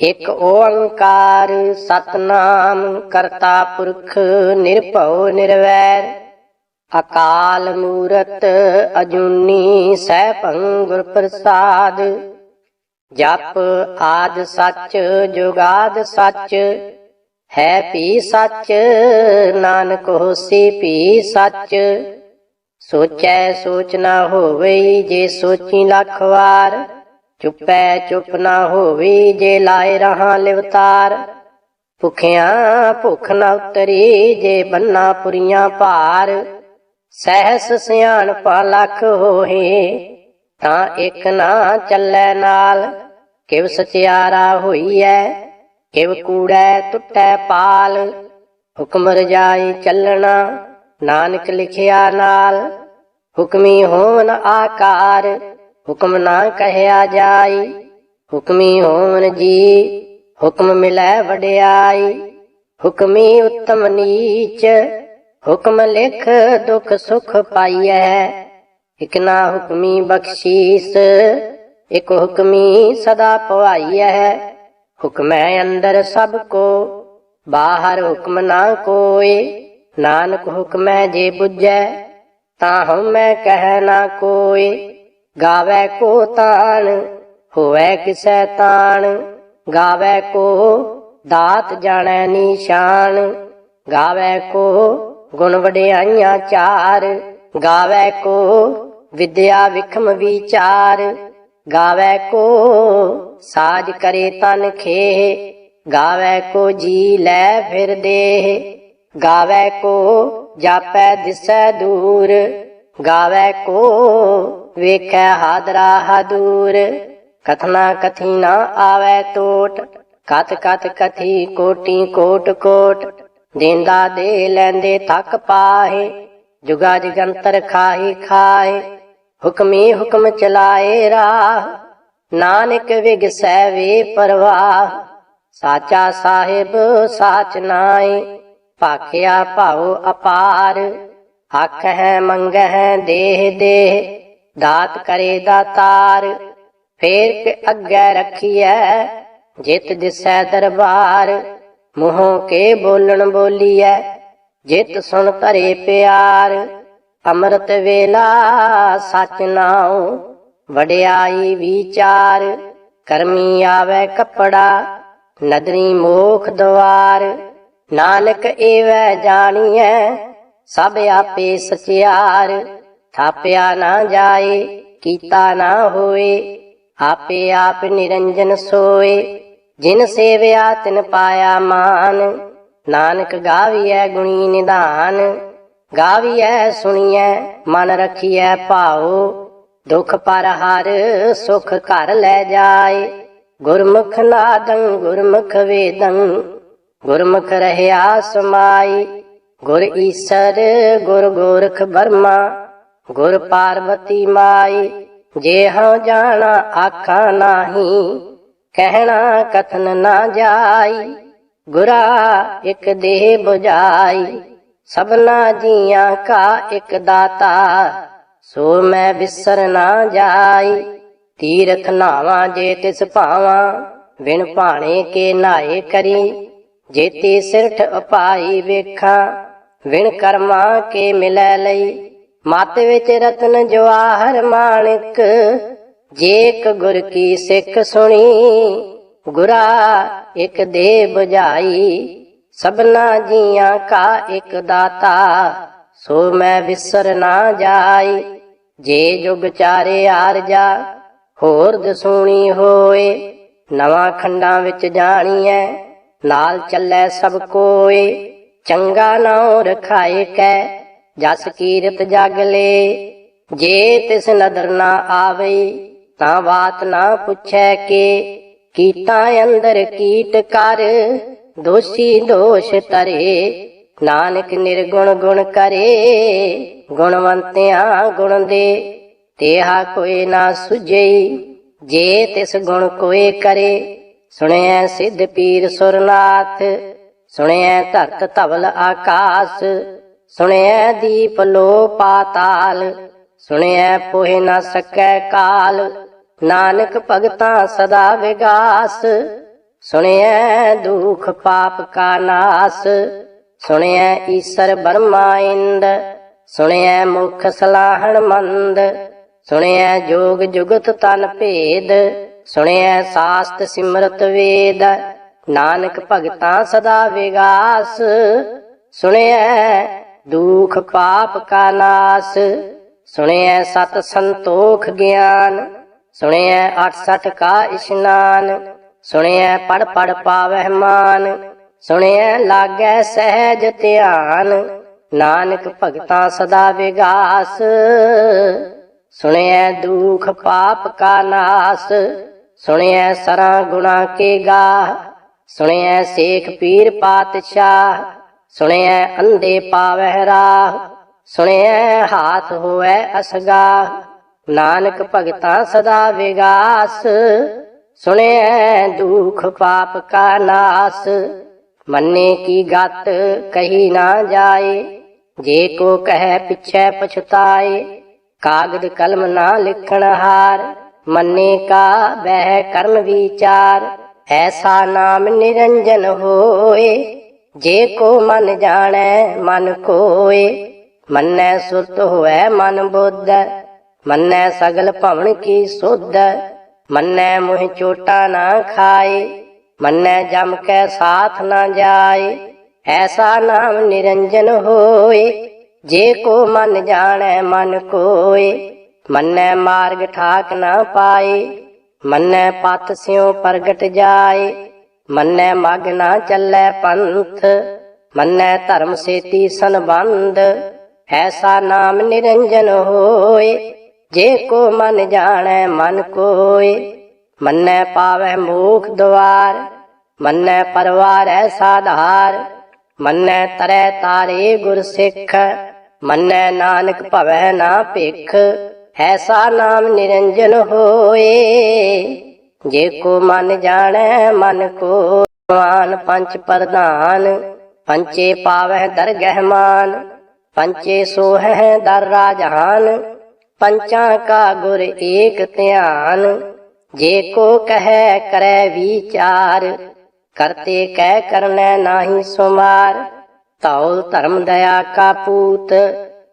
ਇਕ ਓੰਕਾਰ ਸਤਨਾਮ ਕਰਤਾ ਪੁਰਖ ਨਿਰਭਉ ਨਿਰਵੈਰ ਅਕਾਲ ਮੂਰਤ ਅਜੂਨੀ ਸੈਭੰ ਗੁਰ ਪ੍ਰਸਾਦ। ਜਪ ਆਦਿ ਸੱਚ ਜੁਗਾਦਿ ਸੱਚ ਹੈ ਭੀ ਸੱਚ ਨਾਨਕ ਹੋਸੀ ਭੀ ਸੱਚ। ਸੋਚੈ ਸੋਚ ਨਾ ਹੋਵਈ ਜੇ ਸੋਚੀ ਲੱਖ ਵਾਰ ਚੁੱਪੈ ਚੁੱਪ ਨਾ ਹੋਵੀ ਜੇ ਲਾਏ ਰਹਾ ਲਿਵਤਾਰ। ਭੁਖਿਆਂ ਭੁੱਖ ਨਾ ਉਤਰੀ ਜੇ ਬੰਨਾ ਪੁਰੀਆਂ ਭਾਰ। ਸਹਿਸ ਸਿਆਣਪਾ ਲੱਖ ਹੋਏ ਤਾਂ ਇੱਕ ਨਾ ਚੱਲੈ ਨਾਲ। ਕਿਵ ਸਚਿਆਰਾ ਹੋਈਐ ਕਿਵ ਕੂੜੈ ਟੁੱਟੈ ਪਾਲ। ਹੁਕਮ ਰਜਾਈ ਚੱਲਣਾ ਨਾਨਕ ਲਿਖਿਆ ਨਾਲ। ਹੁਕਮੀ ਹੋਵਨ ਆਕਾਰ ਹੁਕਮ ਨਾ ਕਹਿਆ ਜਾਈ। ਹੁਕਮੀ ਹੋਵਨ ਜੀ ਹੁਕਮ ਮਿਲੈ ਵਡਿਆਈ। ਹੁਕਮੀ ਉੱਤਮ ਨੀਚ ਹੁਕਮ ਲਿਖ ਦੁਖ ਸੁਖ ਪਾਈਐ। ਇਕ ਨਾ ਹੁਕਮੀ ਬਖਸ਼ੀਸ ਇਕ ਹੁਕਮੀ ਸਦਾ ਪਵਾਈਐ। ਹੁਕਮੈ ਅੰਦਰ ਸਭ ਕੋ ਬਾਹਰ ਹੁਕਮ ਨਾ ਕੋਇ। ਨਾਨਕ ਹੁਕਮੈ ਜੇ ਬੁਝੈ ਤਾਂ ਹਉਮੈ ਕਹਿ ਨਾ ਕੋਇ। ਗਾਵੈ ਕੋ ਤਾਣ ਹੋਵੈ ਕਿਸੈ ਤਾਣ। ਗਾਵੈ ਕੋ ਦਾਤ ਜਾਣੈ ਨੀਸ਼ਾਨ। ਗਾਵੈ ਕੋ ਗੁਣ ਵਡਿਆਈਆਂ ਚਾਰ। ਗਾਵੈ ਕੋ ਵਿਦਿਆ ਵਿਖਮ ਵਿਚਾਰ। ਗਾਵੈ ਕੋ ਸਾਜ ਕਰੇ ਤਨ ਖੇਹ। ਗਾਵੈ ਕੋ ਜੀ ਲੈ ਫਿਰ ਦੇਹ। ਗਾਵੈ ਕੋ ਜਾਪੈ ਦਿਸੈ ਦੂਰ। ਗਾਵੈ ਕੋ ਵੇਖੈ ਹਾਦਰਾ ਹਦੂਰ। ਕਥਨਾ ਕਥੀ ਨਾ ਆਵੈ ਟੋਟ ਕਥ ਕਥ ਕਥੀ ਕੋਟੀ ਕੋਟ ਕੋਟ। ਦੇਂਦਾ ਦੇ ਲੈਂਦੇ ਥੱਕ ਪਾਹੇ ਜੁਗਾ ਜਗੰਤਰ ਖਾਹੀ ਖਾਏ। ਹੁਕਮੀ ਹੁਕਮ ਚਲਾਏ ਰਾਹ ਨਾਨਕ ਵਿਗਸੈ ਵੇ ਪਰਵਾਹ। ਸਾਚਾ ਸਾਹਿਬ ਸਾਚ ਨਾਏ ਭਾਖਿਆ ਭਾਉ ਅਪਾਰ। ਆਖਹਿ ਮੰਗਹਿ ਦੇਹ ਦੇਹ ਦਾਤ ਕਰੇ ਦਾਤਾਰ। ਫੇਰ ਕੇ ਅੱਗੇ ਰੱਖੀਐ ਜਿਤ ਦਿਸੈ ਦਰਬਾਰ। ਮੂੰਹੋਂ ਕੇ ਬੋਲਣ ਬੋਲੀਐ ਜਿਤ ਸੁਣ ਧਰੇ ਪਿਆਰ। ਅੰਮ੍ਰਿਤ ਵੇਲਾ ਸਚ ਨਾਉ ਵਡਿਆਈ ਵਿਚਾਰ। ਕਰਮੀ ਆਵੈ ਕੱਪੜਾ ਨਦਰੀ ਮੋਖ ਦੁਆਰ। ਨਾਨਕ ਏਵੈ ਜਾਣੀਐ ਸਭ ਆਪੇ ਸਚਿਆਰ। ਥਾਪਿਆ ਨਾ ਜਾਏ ਕੀਤਾ ਨਾ ਹੋਏ ਆਪੇ ਆਪ ਨਿਰੰਜਨ ਸੋਏ। ਜਿਨ ਸੇਵਿਆ ਤਿਨ ਪਾਇਆ ਮਾਨ ਨਾਨਕ ਗਾਵੀਐ ਗੁਣੀ ਨਿਧਾਨ। ਗਾਵੀਐ ਸੁਣੀਐ ਮਨ ਰਖੀਐ ਭਾਉ। ਦੁਖ ਪਰ ਹਰ ਸੁਖ ਘਰ ਲੈ ਜਾਏ। ਗੁਰਮੁਖ ਨਾਦੰ ਗੁਰਮੁਖ ਵੇਦੰ ਗੁਰਮੁਖ ਰਹਿਆ ਸਮਾਈ। ਗੁਰ ਈਸਰ ਗੁਰ ਗੋਰਖ ਬਰਮਾ ਗੁਰ ਪਾਰਬਤੀ ਮਾਈ। ਜੇ ਹਉ ਜਾਣਾ ਆਖਾਂ ਨਾਹੀ ਕਹਿਣਾ ਕਥਨ ਨਾ ਜਾਈ। ਗੁਰਾ ਇਕ ਦੇਹ ਬੁਝਾਈ ਸਭਨਾ ਜੀਆਂ ਕਾ ਇਕ ਦਾਤਾ। ਸੋ ਮੈਂ ਵਿਸਰ ਨਾ ਜਾਈ। ਤੀਰਥ ਨਾਵਾਂ ਜੇ ਤਿਸ ਭਾਵਾਂ ਬਿਨ ਭਾਣੇ ਕੇ ਨਾਏ ਕਰੀ। ਜੇਤੀ ਸਿਰਠ ਉਪਾਈ ਵੇਖਾਂ ਵਿਣ ਕਰਮਾਂ ਕੇ ਮਿਲੈ ਲਈ। ਮਤ ਵਿੱਚ ਰਤਨ ਜਵਾਹਰ ਮਾਣਿਕ ਜੇ ਇਕ ਗੁਰ ਕੀ ਸਿੱਖ ਸੁਣੀ। ਗੁਰਾ ਇਕ ਦੇਹ ਬੁਝਾਈ ਸਭਨਾ ਜੀਆਂ ਕਾ ਇਕ ਦਾਤਾ। ਸੋ ਮੈਂ ਵਿਸਰ ਨਾ ਜਾਈ। ਜੇ ਜੁਗ ਚਾਰੇ ਆਰਜਾ ਹੋਰ ਦਸੂਣੀ ਹੋਏ। ਨਵਾਂ ਖੰਡਾਂ ਵਿੱਚ ਜਾਣੀਐ ਨਾਲ ਚੱਲੈ ਸਭ ਕੋਏ। ਚੰਗਾ ਨਾਉ ਰਖਾਏ ਕੈ ਜਸ ਕੀਰਤ ਜਗ ਲੇ। ਜੇ ਤਿਸ ਨਦਰ ਨਾ ਆਵਈ ਤਾਂ ਬਾਤ ਨਾ ਪੁੱਛੈ ਕੇ। ਕੀਟਾਂ ਅੰਦਰ ਕੀਟ ਕਰ ਦੋਸ਼ੀ ਦੋਸ਼ ਧਰੇ। ਨਾਨਕ ਨਿਰਗੁਣ ਗੁਣ ਕਰੇ ਗੁਣਵੰਤਿਆਂ ਗੁਣ ਦੇ। ਤੇਹਾ ਕੋਈ ਨਾ ਸੁਝਈ ਜੇ ਤਿਸ ਗੁਣ ਕੋਏ ਕਰੇ। ਸੁਣਿਐ ਸਿੱਧ ਪੀਰ ਸੁਰਨਾਥ ਸੁਣਿਐ ਧਰਤ ਧਵਲ ਆਕਾਸ। ਸੁਣਿਐ ਦੀਪ ਲੋ ਪਾਤਾਲ ਸੁਣਿਐ ਪੋਹਿ ਨਾ ਸਕੈ ਕਾਲ। ਨਾਨਕ ਭਗਤਾਂ ਸਦਾ ਵਿਗਾਸ सुनिए दुख पाप का नाश, सुनिए ईश्वर ब्रह्मा इंद, सुनिए मुख सलाहन मंद, सुनिए जोग जुगत तन भेद, सुनिए शास्त्र सिमरत वेद, नानक भगता सदा विगास, सुनिए दुख पाप का नाश, सुनिए सत संतोख ज्ञान, सुनिए 68 का स्नान, सुनिए पढ़ पढ़ पावह मान, सुनिए लागै सहज ध्यान, नानक भगता सदा विगास, सुनिए दुख पाप का नाश, सुनिए सरा गुणा के गाह, सुनिए शेख पीर पातशाह, सुनिए अंधे पावह राह, सुनिए हाथ होए असगाह, नानक भगता सदा विगास, सुनिए दुख पाप का नाश, मन्ने की गत कही ना जाए, जे को कहे पिछे पछताए, कागद कलम ना लिखण हार, मन्ने का वह कर्म विचार, ऐसा नाम निरंजन होए, जे को मन जाने मन कोय, मन्ने सुरत होए मन बुद्ध, मन्ने सगल भवन की सुध, मन्ने मुँह चोटा ना खाए, मन्ने जम के साथ ना जाए, ऐसा नाम निरंजन होए, जे को मन जाने मन कोय, मन्ने मार्ग ठाक ना पाए, मन्ने पथ स्यों प्रगट जाए, मन्ने मग ना चले पंथ, मन्ने धर्म सेती संबंध, ऐसा नाम निरंजन होए, जे को मन जाने मन कोय, मन्ने पावै मोख द्वार, मन्ने परवार साधार, मन्ने तरै तारे गुर सिख, मन्ने नानक भवै ना भिख, ऐसा नाम निरंजन होए, जे को मन जाने मन को, मान पंच प्रधान, पंचे पावै दरगह मान, पंचे सोहै दर राजहान, पंचा का गुर एक ध्यान, जे को कहे करे विचार, करते कह करने नाही सुमार, तौल धर्म दया का पूत,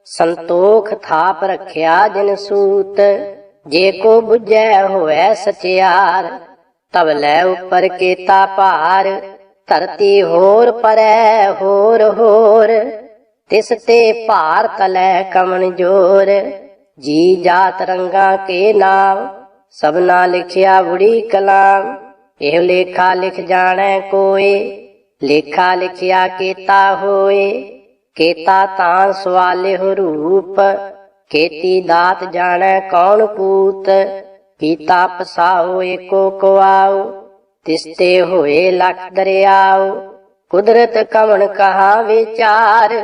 संतोख थाप रखिया जिन सूत, जे को बुझै होए सचियार, तब लै ऊपर केता पार, धरती होर परै होर होर, तिस ते भार तलै कमन जोर, जी जात रंगा के नाम, सबना लिखिया बुढ़ी कलाम, एह लेखा लिख जाने कोय, लेखा लिखिया केता होए, केता तान सवाले हो रूप, केती दात जाने कौन पूत, कीता पसाओ एको कुआओ, तिसते होए लख दरियाओ, कुदरत कमन कहा विचार,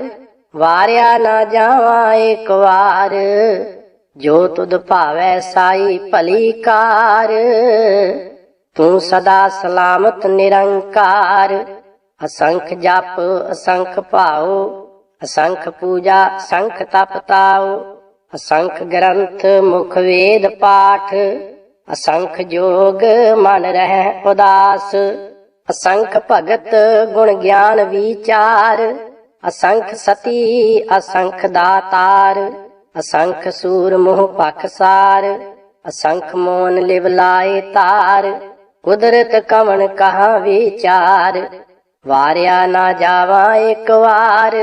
वारिया ना जावा एक वार, जो तुद भावै साई भली कार, तू सदा सलामत निरंकार, असंख जप असंख भाओ, असंख पूजा असंख तप ताओ, असंख ग्रंथ मुख वेद पाठ, असंख जोग मन रहे उदास, असंख भगत गुण ज्ञान विचार, असंख सती असंख दातार, असंख सूर मुह पखसार, असंख मोन लिव लाए तार, कुदरत कमन कहा विचार, वारिया ना जावा एक वार,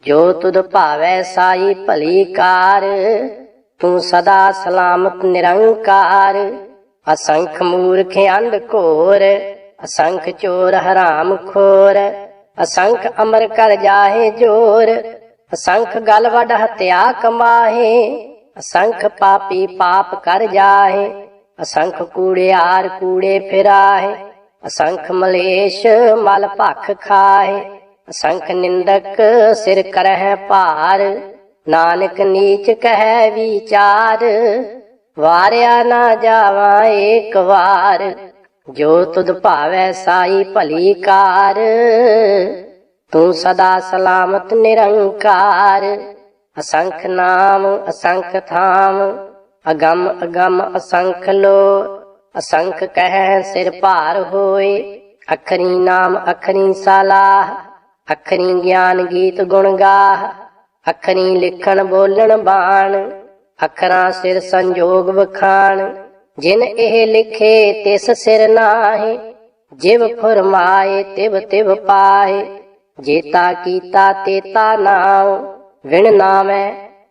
जो तुद भावै साई भली कार, तू सदा सलामत निरंकार, असंख मूर्ख अंध घोर, असंख चोर हराम खोर, असंख अमर कर जाहे जोर, असंख गल वड हत्या कमाहे, असंख पापी पाप कर जाहे, असंख कूड़ियार कूड़े फिराहे, असंख मलेश मल भख खाए, असंख निंदक सिर करह पार, नानक नीच कह विचार, वारिया ना जावा एक वार, जो तुद भावै साई भली कार, तू सदा सलामत निरंकार, असंख नाम असंख थाम, अगम अगम असंख लो, असंख कह सिर भार होए। अखरी नाम अखरी सलाह, अखरी ज्ञान गीत गुण गाह। अखरी लिखण बोलण बाण, अखरां सिर संजोग बखान। जिन एह लिखे तिस सिर नाहे, जिव फुरमाए तिव तिव पाए। जेता कीता तेता नाव, विण नामै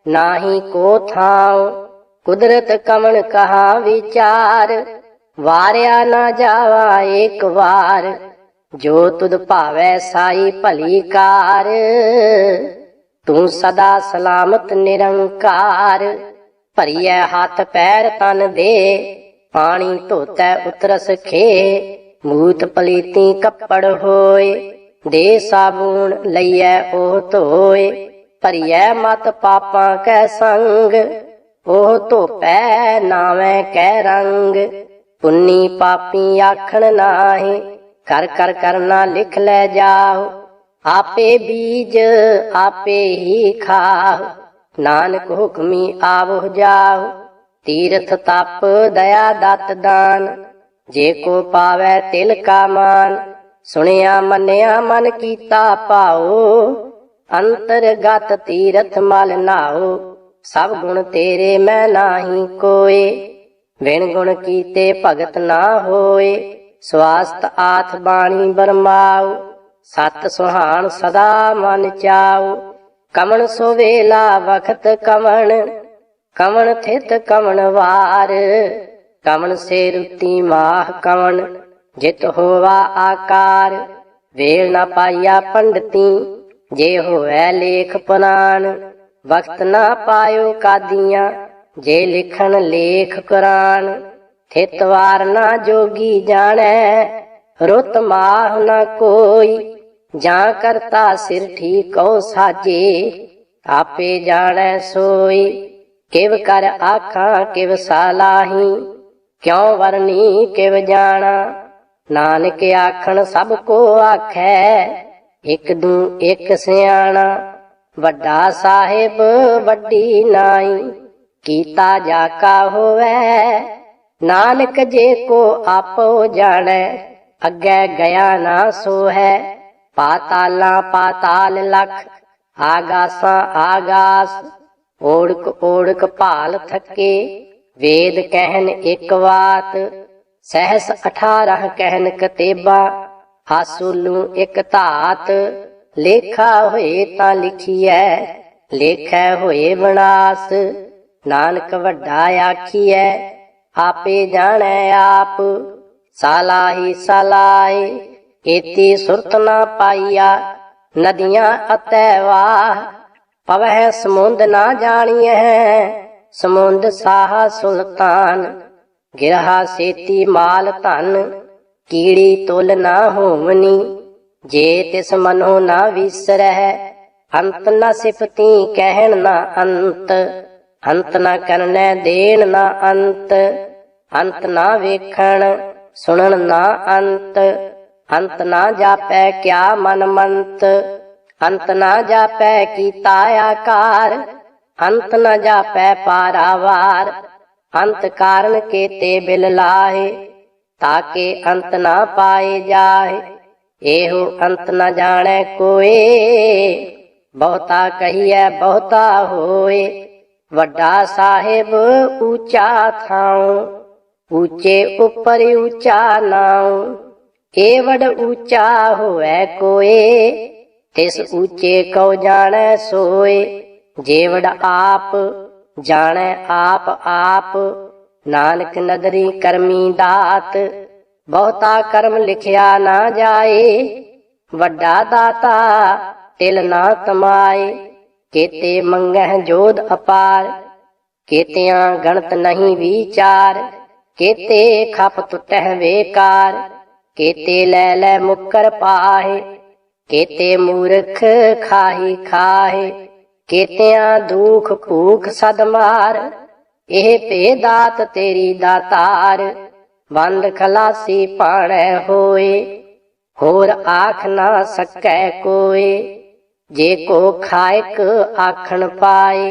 नाही को थाव। कुदरत कमण कहा विचार, वारिया ना जावा एक बार। जो तुद भावै साई भली कार, तू सदा सलामत निरंकार। भरिए हाथ पैर तन दे, पानी धोतै उतरस खे। मूत पलीती कपड़ होए, दे साबुन लइए ओह धोए। भरिए मत पापां कै संग, ओह धोपै नावै कै रंग। पुन्नी पापी आखण नाहीं, कर कर करना लिख लै जाओ। आपे बीज आपे ही खाओ, नानक हुक्मी आवह जाओ। तीर्थ तप दया दत दान, जे को पावै तिल का मान। सुनिया मन्निया मन कीता पाओ, अंतरगत तीरथ मल नाओ। सब गुण तेरे मैं नाही कोय, बिन गुण कीते भगत ना होए। स्वास्थ आथ बाणी बरमाओ, सत सुहान सदा मन चाओ। कमण सुवेला वखत कमण, कमण थित कमण वार। कमण से रुती माह कमण, जित होवा आकार। वेल न पाइया पंडिती, जे होवै लेख पुराण। वक्त ना पायो कादियां, जे लिखण लेख कुरान। थित वार ना जोगी जाणै, रुत माह न कोई। जां करता सिर ठीकौ साजे, आपे जाणै सोई। किव कर आखां किव सालाही, क्यों वरनी किव जाना। नानक आखण सब को आखै, एक दू एक सियाणा। वड्डा साहिब वड्डी नाई, कीता जाका होवै। नानक जे को आपो जाणै, अग्गै गया ना सो है। पातालां पाताल लख, आगासां आगास। ओड़क ओड़क भाल थके, वेद कहन एक वात। सहस 18 कहन कतेबा, हासुलू एक धात। लेखा होए तां लिखिए, लेखै होए विनाश। नानक वड्डा आखिए, आपे जाणै आप। सालाही सालाए, एती सुरत ना पाइया। नदियां अतै वाह, पवह समुंद ना जानिए। समुंद साहा सुल्तान, गिरहा सेती माल धन। कीड़ी तुल ना होवनी, जे तिस मनो ना विसरह। अंत न सिफती कहन ना अंत, अंत न करनै देन ना अंत। अंत ना वेखण सुनन ना अंत, अंत ना जापै क्या मन मंत। अंत ना जापै कीता आकार, अंत न जापै पारावार। अंत कारण केते बिल लाहे, ताके अंत ना पाए जाहे। एहो अंत न जाने कोए, बहुता कहिए बहुता होए। वड्डा साहिब ऊंचा थाऊं, ऊंचे उपर ऊंचा नाऊं। एवड ऊंचा होवे कोए, तिस ऊंचे को जाने सोए। जेवड आप जाने आप आप, नानक नदरी करमी दात। बहुता कर्म लिखिया ना जाए, वड्डा दाता तिल ना तमाए। केते मंगह जोध अपार, केतियां गणत नहीं विचार। केते खप टुटह बेकार, केते लै लै मुक्कर पाहे। केते मूर्ख खाही खाहे, केतियां दुख भूख सद मार। एह भेदात तेरी दातार, बंद खलासी पाणै होए। होर आख ना सकै कोए, जे को खायक आखण पाए।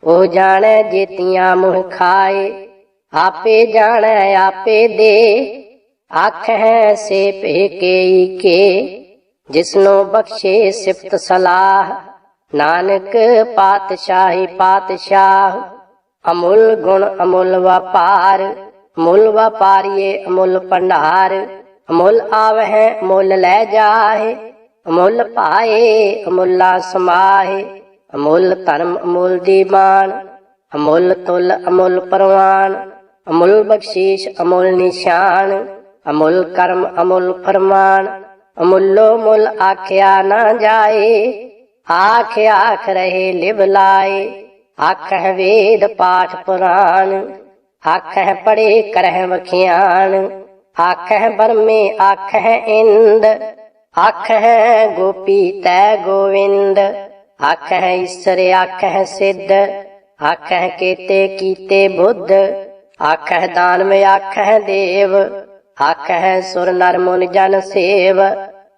ओ जाने जेतियां मुँह खाए, आपे जाने आपे दे, आख है से पेके के। जिसनो बख्शे सिफत सलाह, नानक पातशाही पातशाह। अमूल गुण अमूल व्यापार, अमूल व्यापारिये अमूल भंडार। अमूल आवै अमूल लै जाहे, अमूल पाए अमूला समाहे। अमूल धर्म अमूल दीवान, अमूल तुल अमूल परवान। अमूल बख्शीश अमूल निशान, अमूल कर्म अमूल फरमान। अमूलो मुल आख्या ना जाए, आख आख रहे लिव लाए। आख वेद पाठ पुराण, आख पढ़े करह वखियान। आख बरमे आख इंद, आख गोपी तै गोविंद। आख ईश्वर आख सिद्ध, आख केते कीते बुद्ध। आख दान में आख देव, आख सुर नर मुनि जन सेव।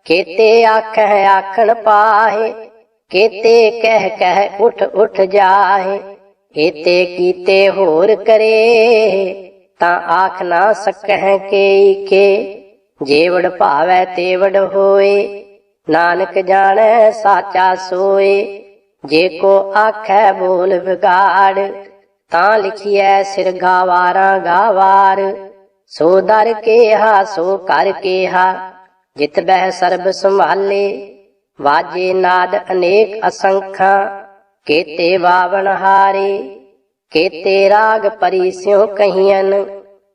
केते आख आखन पाहे, केते कह कह उठ उठ जाहे। एते कीते होर करे, तां आख ना सकह के। जेवड़ भावै तेवड़ होए, नानक जाने साचा सोए। जे को आखै बोल बिगाड़, तां लिखिए सिर गावारा गावार। सो दर केहा सो कर केहा, जित बह सर्ब संभाले। वाजे नाद अनेक असंख्या, केते वावन हारे। केते राग परी स्यों कहियन,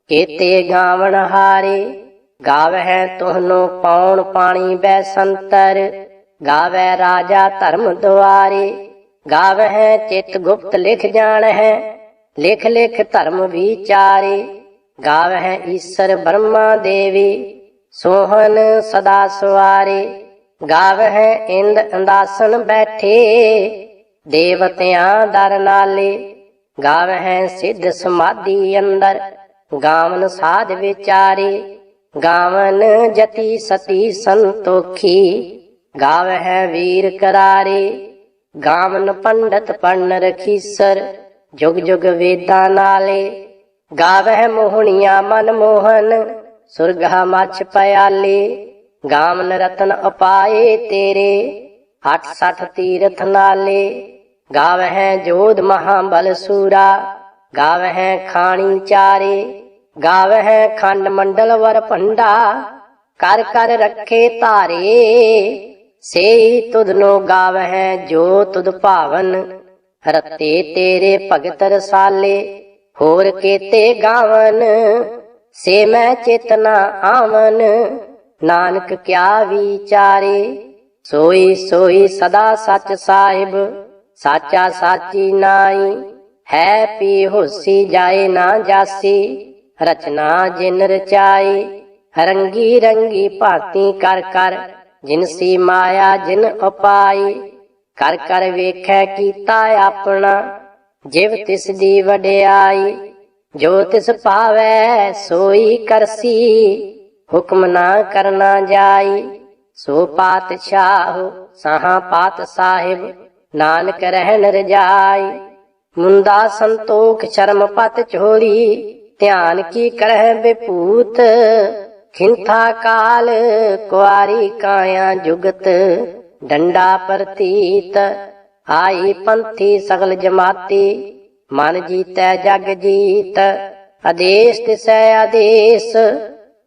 केते गावन हारे। गावह तुहनो पौन पानी बैसंतर, गावै राजा धर्म द्वारे। गावह चित गुप्त लिख जानह, लिख लिख धर्म विचारे। गावह ईश्वर ब्रह्मा देवी, सोहन सदा सवारे। गावह इंद अंदासन बैठे, देवतियां दर नाले। गावह सिद्ध समाधि अंदर, गावन साध विचारे। गावन जति सती संतोखी, गावह वीर करारे। गावन पंडित पढ़न रखीसर, जुग जुग वेदा नाले। गावह मोहनिया मन मोहन, सुरगा मछ पयाले। गावन रतन अपाए तेरे, 68 तीरथ नाले। गावह जोध महाबल सूरा, गावह खानी चारे। गावह खंड मंडल वर भंडा, कर कर रखे तारे। से तुधनो गावह जो तुध भावन, रते तेरे भगत रसाले। होर केते गावन, से मैं चेतना आवन। नानक क्या विचारे, सोई सोई सदा सच साहिब। साचा साची नाई, है पी होसी जाए ना जासी। रचना जिन रचाई, रंगी रंगी भांति कर कर। जिनसी माया जिन उपाई, कर कर वेखै कीता अपना। जिव तिस दी वड्याई, जो तिस पावै सोई करसी। हुक्म ना करना जाई, सो पातशाह साहा पात साहिब। नानक रहन रजाई, मुंदा संतोख शर्म पत छोड़ी। ध्यान की करह विभूत, खिंथा काल कुआरी काया जुगत। डंडा प्रतीत आई पंथी सगल जमाती। मन जीतै जग जीत, आदेश तिसै आदेश।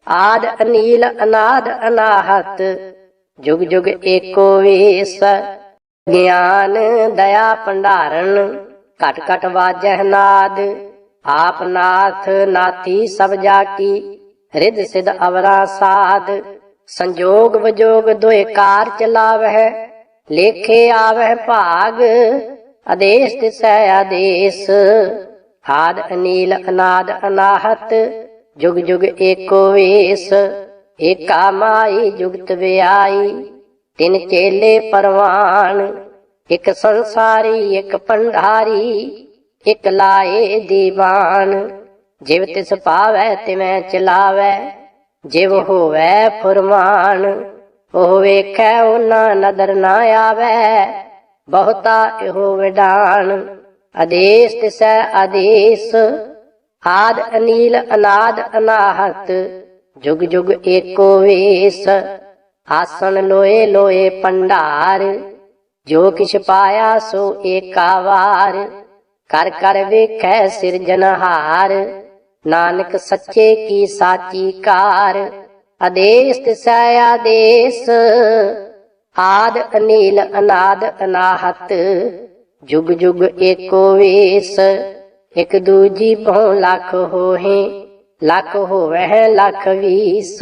आद अनील अनाद अनाहत, जुग जुग एको वेश। ज्ञान दया भंडारण, घट घट वाजह नाद। आप नाथ नाथी सब जाकी, रिद सिद अवरा साध। संजोग विजोग दोए कार चलावह, लेखे आवह भाग। आदेश तिसै आदेश, आद अनील अनाद अनाहत। जुग जुग एको वेश, एका माई जुगत व्याई। तिन चेले परवान, एक संसारी एक भंडारी। एक लाए दीवान, जिव तिस पावै तिवै चलावै। जिव होवै फुरमान, ओह वेखै ओना नदर ना आवै। बहुता इहो विडान, आदेश तिसै आदेश। आद अनील अनाद अनाहत जुग जुग एको वेश। आसन लोए लोए पंडार जो किछ पाया सो एका वार। कर कर वेखै सिरजनहार नानक सच्चे की साची कार। आदेश तिसै आदेश आद अनील अनाद अनाहत जुग जुग एको वेश। एक दूजी पौ लख होहे लख होवै लख वीस।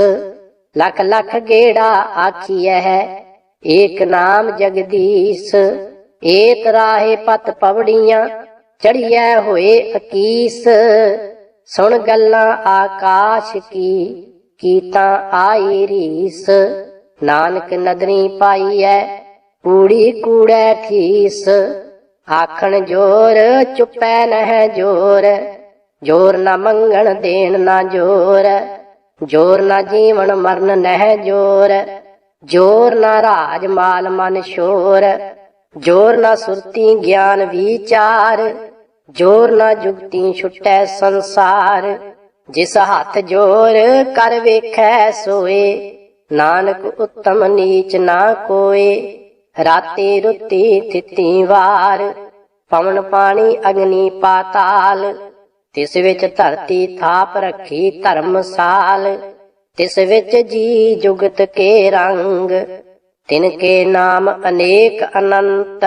लख लख गेड़ा आखिए एक नाम जगदीश। एत राहे पत पवड़ियां चढ़िए होए अकीस। सुन गल्लां आकाश की तां आई रीस। नानक नदरी पाईऐ कूड़ी कूड़ै ठीस। आखण जोर चुपै नह जोर जोर न मंगण देन न जोर। जोर न जीवन मरण नह जोर जोर न राज माल मन शोर। जोर न सुरती ज्ञान विचार जोर न जुगती छुटै संसार। जिस हाथ जोर कर वेखै सोए नानक उत्तम नीच ना कोय। राती रुती तिथि वार पवन पानी अग्नि पाताल। तिस विच धरती थाप रखी धर्मसाल। तिस विच जी जुगत के रंग तिनके नाम अनेक अनंत।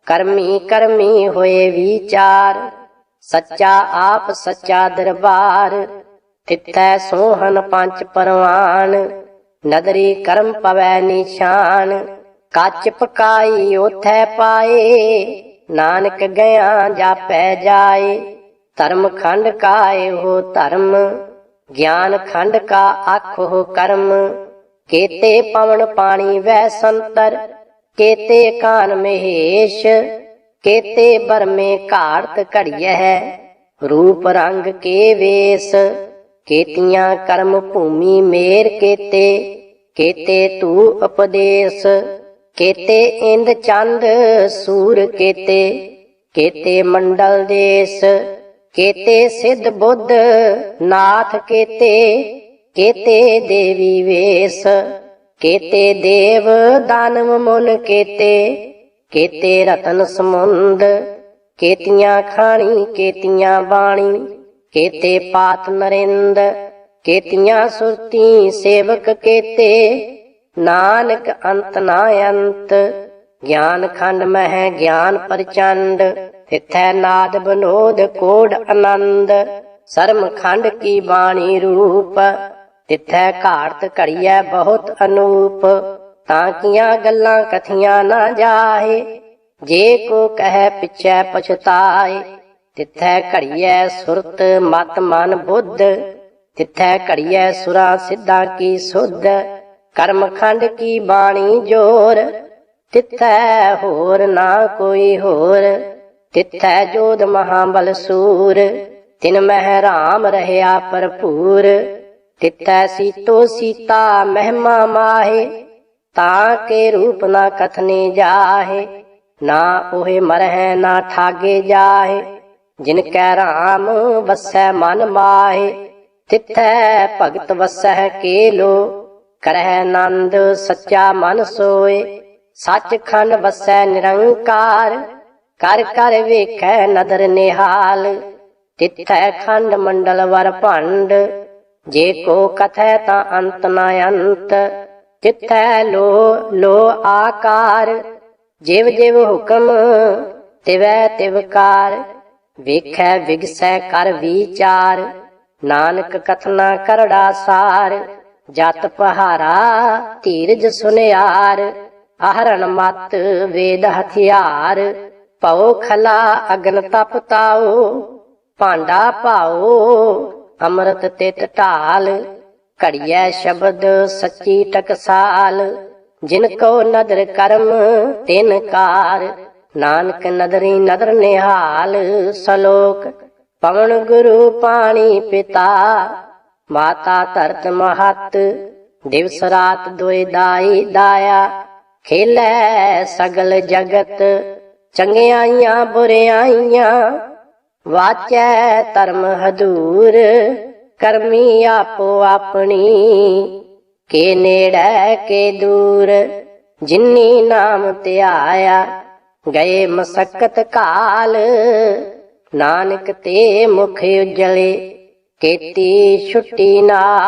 करमी करमी होए विचार सच्चा आप सच्चा दरबार। तिथै सोहन पंच परवान नदरी कर्म पवै निशान। कच पकाई ओथै पाए नानक गया जापै जाए। धर्म खंड का हो धर्म ज्ञान खंड का आखो कर्म। केते पवन पानी वै संतर केते कान महेश। केते बरमे घाड़त घड़िय रूप रंग के वेश। केतियां कर्म भूमि मेर केते केते तू उपदेश। केते इंद चंद सूर केते केते मंडल देश। केते सिद्ध बुद्ध नाथ केते केते देवी वेश। केते देव दानव मुन केते केते रतन समुंद। केतियां खाणी केतियां बाणी केते पात नरिंद। केतियां सुरती सेवक केते नानक अंत ना अंत। ज्ञान खंड मह ज्ञान प्रचंड तिथै नाद विनोद कोड आनंद। शर्म खंड की बाणी रूप तिथै घाड़त घड़ियै बहुत अनूप। ताकियां गल्लां कथियां ना जाहे जे को कह पिछै पछताए। तिथै घड़ियै सुरत मत मन बुद्ध तिथै घड़ियै सुरां सिद्धां की सुध। कर्म खंड की बाणी जोर तिथै होर ना कोई होर। तिथै जोध महाबल सूर तिन मह राम रहया भरपूर। तिथै सीतो सीता महिमा माहे ताके रूप ना कथने जाहे। ना ओहे मरह ना ठागे जाहे जिनकै राम वसै मन माहे। तिथै भगत वसै केलो करह नंद सच्चा मन सोए। सच खंड वसै निरंकार कर कर वेखै नदर निहाल। तिथै खंड मंडल वर भंड जे को कथै तां अंत न अंत। तिथै लो लो आकार जिव जिव हुक्म तिवै तिवकार। वेखै विगसै कर विचार नानक कथना करड़ा सार। जत पहारा धीरज सुनियार आहरण मत वेद हथियार। पौ खला अगन तप ताओ भांडा पाओ अमृत तित ढाल। घड़ियै शब्द सच्ची टकसाल जिनको नदर कर्म तिन कार। नानक नदरी नदर निहाल सलोक पवन गुरु पानी पिता। माता धरत महत दिवस रात दोए दाई दाया। खेलै सगल जगत चंगियाइयां बुरियाइयां वाचै धर्म हदूर, करमी आपो आपनी, के नेड़े के दूर। जिन्नी नाम त्याया, गए मसक्कत काल, नानक ते मुख उजले, केती छुट्टी नाल।